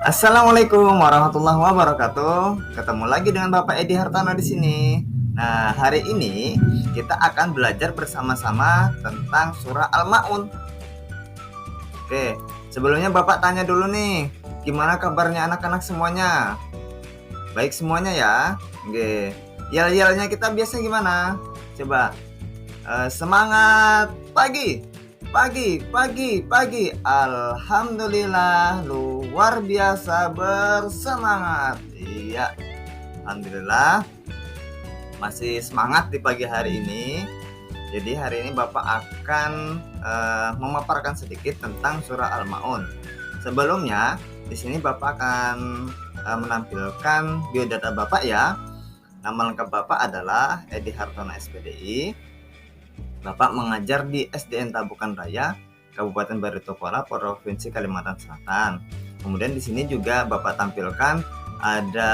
Assalamualaikum warahmatullahi wabarakatuh. Ketemu lagi dengan Bapak Edi Hartono di sini. Nah, hari ini kita akan belajar bersama-sama tentang surah Al-Maun. Oke, sebelumnya Bapak tanya dulu nih, gimana kabarnya anak-anak semuanya? Baik semuanya ya? Oke, yel-yelnya kita biasa gimana? Coba, semangat pagi, pagi, pagi, pagi. Alhamdulillah, luar biasa bersemangat. Iya, alhamdulillah masih semangat di pagi hari ini. Jadi hari ini Bapak akan memaparkan sedikit tentang surah Al-Maun. Sebelumnya, di sini Bapak akan menampilkan biodata Bapak ya. Nama lengkap Bapak adalah Edi Hartono SPDI. Bapak mengajar di SDN Tabukan Raya, Kabupaten Baritokwala, Provinsi Kalimantan Selatan. Kemudian di sini juga Bapak tampilkan ada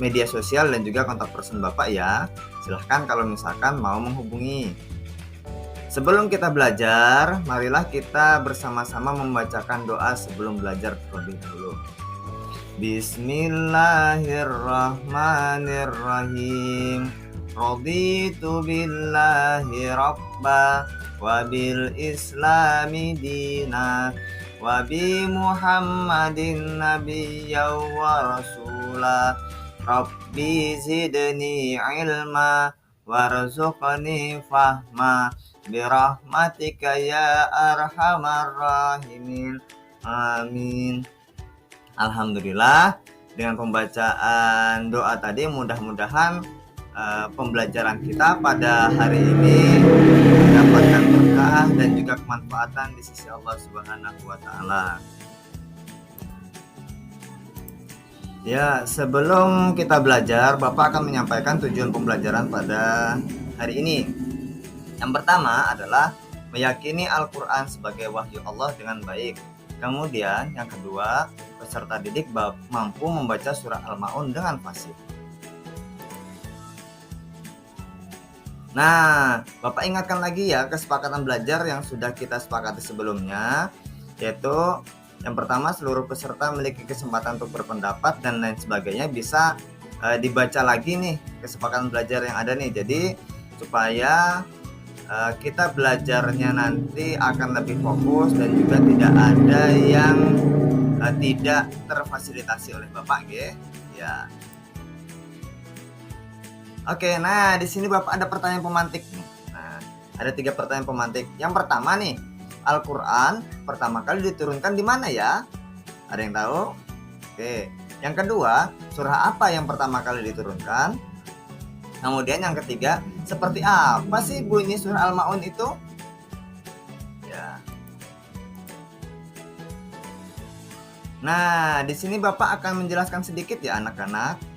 media sosial dan juga kontak person Bapak ya. Silahkan kalau misalkan mau menghubungi. Sebelum kita belajar, marilah kita bersama-sama membacakan doa sebelum belajar terlebih dahulu. Bismillahirrahmanirrahim. Raditu billahi rabba wa bil islami dina wa bi Muhammadin nabiyya wa rasula. Rabbi zidni ilma warzuqni fahma birahmatika ya arhamar rahimin. Amin. Alhamdulillah, dengan pembacaan doa tadi mudah-mudahan pembelajaran kita pada hari ini mendapatkan berkah dan juga kemanfaatan di sisi Allah Subhanahu wa taala. Ya, sebelum kita belajar, Bapak akan menyampaikan tujuan pembelajaran pada hari ini. Yang pertama adalah meyakini Al-Quran sebagai wahyu Allah dengan baik. Kemudian yang kedua, peserta didik mampu membaca surah Al-Maun dengan fasih. Nah, Bapak ingatkan lagi ya kesepakatan belajar yang sudah kita sepakati sebelumnya, yaitu yang pertama, seluruh peserta memiliki kesempatan untuk berpendapat dan lain sebagainya. Bisa dibaca lagi nih kesepakatan belajar yang ada nih. Jadi supaya kita belajarnya nanti akan lebih fokus dan juga tidak ada yang tidak terfasilitasi oleh Bapak ya. Oke, nah di sini Bapak ada pertanyaan pemantik nih. Nah, ada 3 pertanyaan pemantik. Yang pertama nih, Al-Quran pertama kali diturunkan di mana ya? Ada yang tahu? Oke. Yang kedua, surah apa yang pertama kali diturunkan? Kemudian yang ketiga, seperti apa sih bunyi surah Al-Maun itu? Ya. Nah, di sini Bapak akan menjelaskan sedikit ya anak-anak.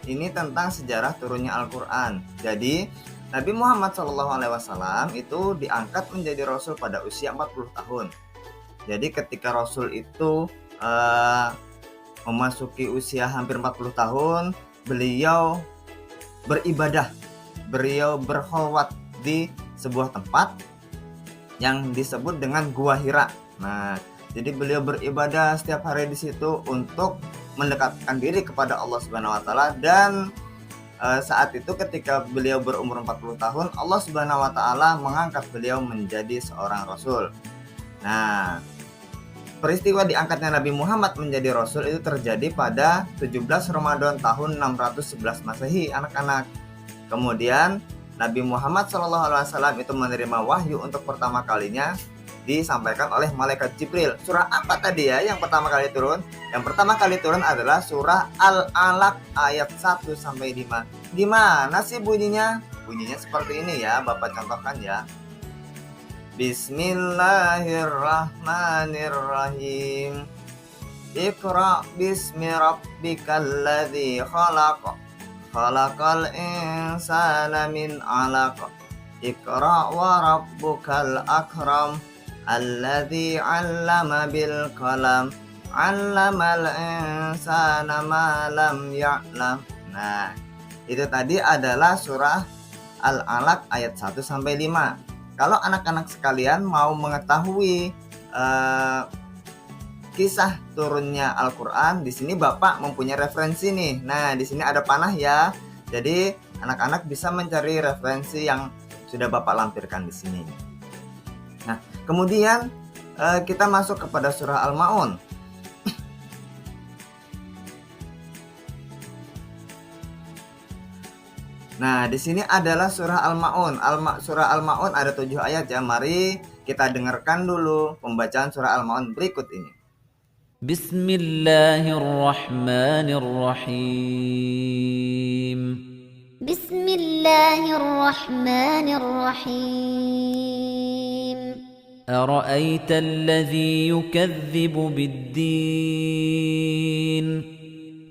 Ini tentang sejarah turunnya Al-Quran. Jadi, Nabi Muhammad SAW itu diangkat menjadi Rasul pada usia 40 tahun. Jadi ketika Rasul itu memasuki usia hampir 40 tahun, beliau beribadah, beliau berkholwat di sebuah tempat yang disebut dengan Gua Hira. Nah, jadi beliau beribadah setiap hari di situ untuk mendekatkan diri kepada Allah Subhanahu wa taala, dan saat itu ketika beliau berumur 40 tahun, Allah Subhanahu wa taala mengangkat beliau menjadi seorang rasul. Nah, peristiwa diangkatnya Nabi Muhammad menjadi rasul itu terjadi pada 17 Ramadan tahun 611 Masehi, anak-anak. Kemudian Nabi Muhammad SAW itu menerima wahyu untuk pertama kalinya disampaikan oleh malaikat Jibril. Surah apa tadi ya yang pertama kali turun? Yang pertama kali turun adalah surah Al-Alaq ayat 1 sampai 5. Gimana sih bunyinya? Bunyinya seperti ini ya, Bapak contohkan ya. Bismillahirrahmanirrahim. Iqra bismi rabbikal ladzi khalaq. Khalaqal insana min 'alaq. Iqra wa rabbukal akram. Alladzi 'allama bil qalam 'allamal insana ma lam ya'lam. Nah, itu tadi adalah surah Al-Alaq ayat 1 sampai 5. Kalau anak-anak sekalian mau mengetahui kisah turunnya Al-Qur'an, di sini Bapak mempunyai referensi nih. Nah, di sini ada panah ya. Jadi, anak-anak bisa mencari referensi yang sudah Bapak lampirkan di sini. Nah, kemudian kita masuk kepada surah Al-Maun. Nah, di sini adalah surah Al-Maun. Surah Al-Maun ada 7 ayat ya. Mari kita dengarkan dulu pembacaan surah Al-Maun berikut ini. Bismillahirrahmanirrahim. Bismillahirrahmanirrahim. Ara'aita alladhi yukazzibu bid-din.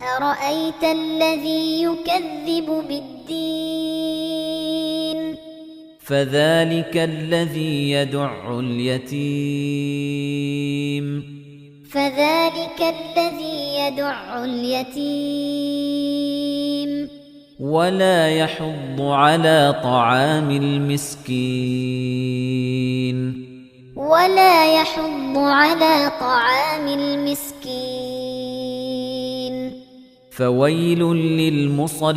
أرأيت الذي يكذب بالدين فذلك الذي يدع اليتيم ولا يحض على طعام المسكين فويل للمصلين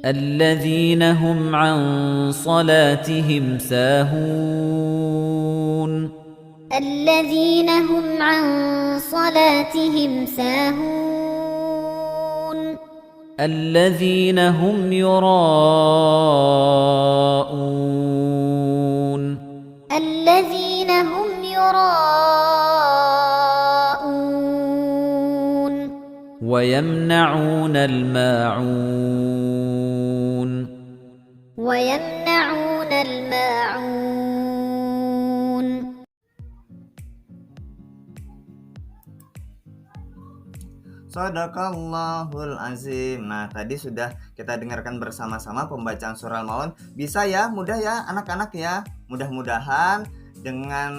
الذين هم عن صلاتهم ساهون الذين هم يراءون ويمنعون الماعون Shadaqallahul azim. Nah, tadi sudah kita dengarkan bersama-sama pembacaan surah Al-Maun. Bisa ya, mudah ya anak-anak ya. Mudah-mudahan dengan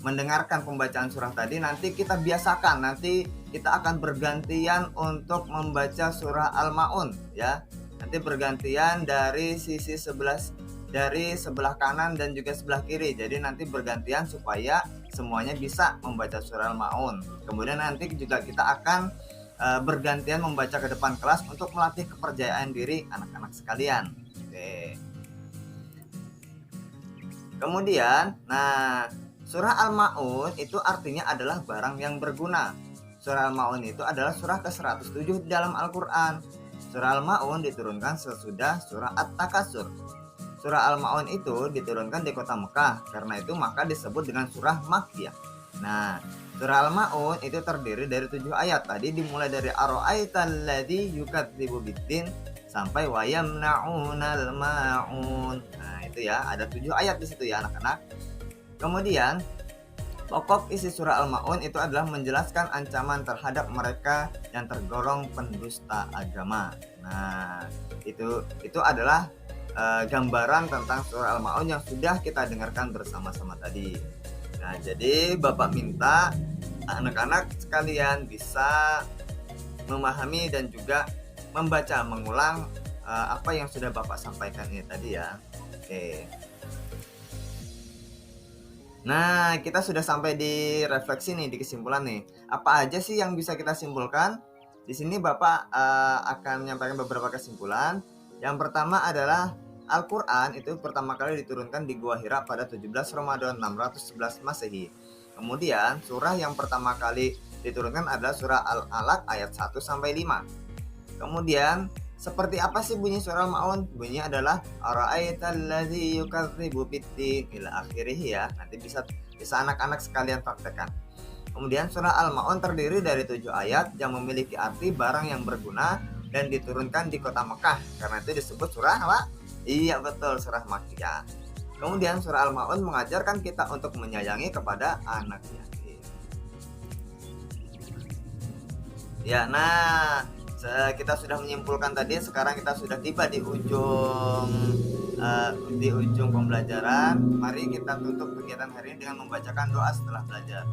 mendengarkan pembacaan surah tadi, nanti kita biasakan, nanti kita akan bergantian untuk membaca surah Al-Maun ya. Nanti bergantian dari sisi sebelah kanan dan juga sebelah kiri. Jadi nanti bergantian supaya semuanya bisa membaca surah Al-Maun. Kemudian nanti juga kita akan bergantian membaca ke depan kelas untuk melatih kepercayaan diri anak-anak sekalian. Oke. Kemudian, nah, surah Al-Maun itu artinya adalah barang yang berguna. Surah Al-Maun itu adalah surah ke-107 di dalam Al-Quran. Surah Al-Maun diturunkan sesudah surah At-Takasur. Surah Al-Maun itu diturunkan di kota Mekah, karena itu maka disebut dengan surah Makkiyah. Nah, surah Al-Maun itu terdiri dari 7 ayat. Tadi dimulai dari Ara'aital ladzi yukadzibu biddin sampai wa yamna'unal ma'un. Nah, itu ya, ada 7 ayat di situ ya anak-anak. Kemudian pokok isi surah Al-Maun itu adalah menjelaskan ancaman terhadap mereka yang tergolong pendusta agama. Nah, itu adalah gambaran tentang surah Al-Maun yang sudah kita dengarkan bersama-sama tadi. Nah, jadi Bapak minta anak-anak sekalian bisa memahami dan juga membaca, mengulang apa yang sudah Bapak sampaikan ini tadi ya. Oke. Nah, kita sudah sampai di refleksi nih, di kesimpulan nih. Apa aja sih yang bisa kita simpulkan? Di sini Bapak akan menyampaikan beberapa kesimpulan. Yang pertama adalah Al-Quran itu pertama kali diturunkan di Gua Hira pada 17 Ramadan 611 Masehi. Kemudian surah yang pertama kali diturunkan adalah surah Al-Alaq ayat 1-5. Kemudian seperti apa sih bunyi surah Al-Maun? Bunyinya adalah Ara'aital ladzi yukadzibu biddin ila akhirih ya. Nanti bisa anak-anak sekalian praktekkan. Kemudian surah Al-Maun terdiri dari 7 ayat yang memiliki arti barang yang berguna dan diturunkan di kota Mekah. Karena itu disebut surah apa? Iya betul, surah Makkiyah. Kemudian surah Al-Maun mengajarkan kita untuk menyayangi kepada anak yatim. Ya, nah kita sudah menyimpulkan tadi. Sekarang kita sudah tiba di ujung pembelajaran. Mari kita tutup kegiatan hari ini dengan membacakan doa setelah belajar.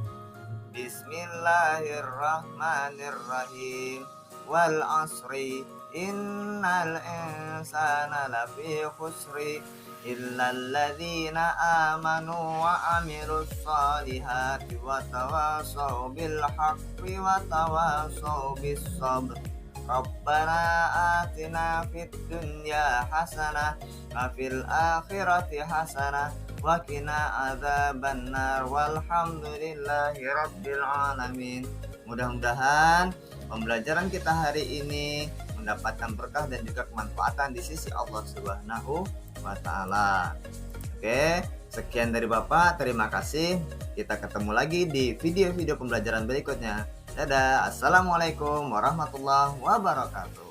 Bismillahirrahmanirrahim. wal 'asri innal insana lafi khusri illal ladzina amanu wa 'amilus solihati wa tawassaw bil haqqi wa tawassaw bis sabr. Rabbana atina fid dunya hasanah wa fil akhirati hasanah wa qina adzabannar walhamdulillahi rabbil alamin. Mudah-mudahan pembelajaran kita hari ini mendapatkan berkah dan juga kemanfaatan di sisi Allah Subhanahu wa taala. Oke, sekian dari Bapak, terima kasih. Kita ketemu lagi di video-video pembelajaran berikutnya. Dadah, assalamualaikum warahmatullahi wabarakatuh.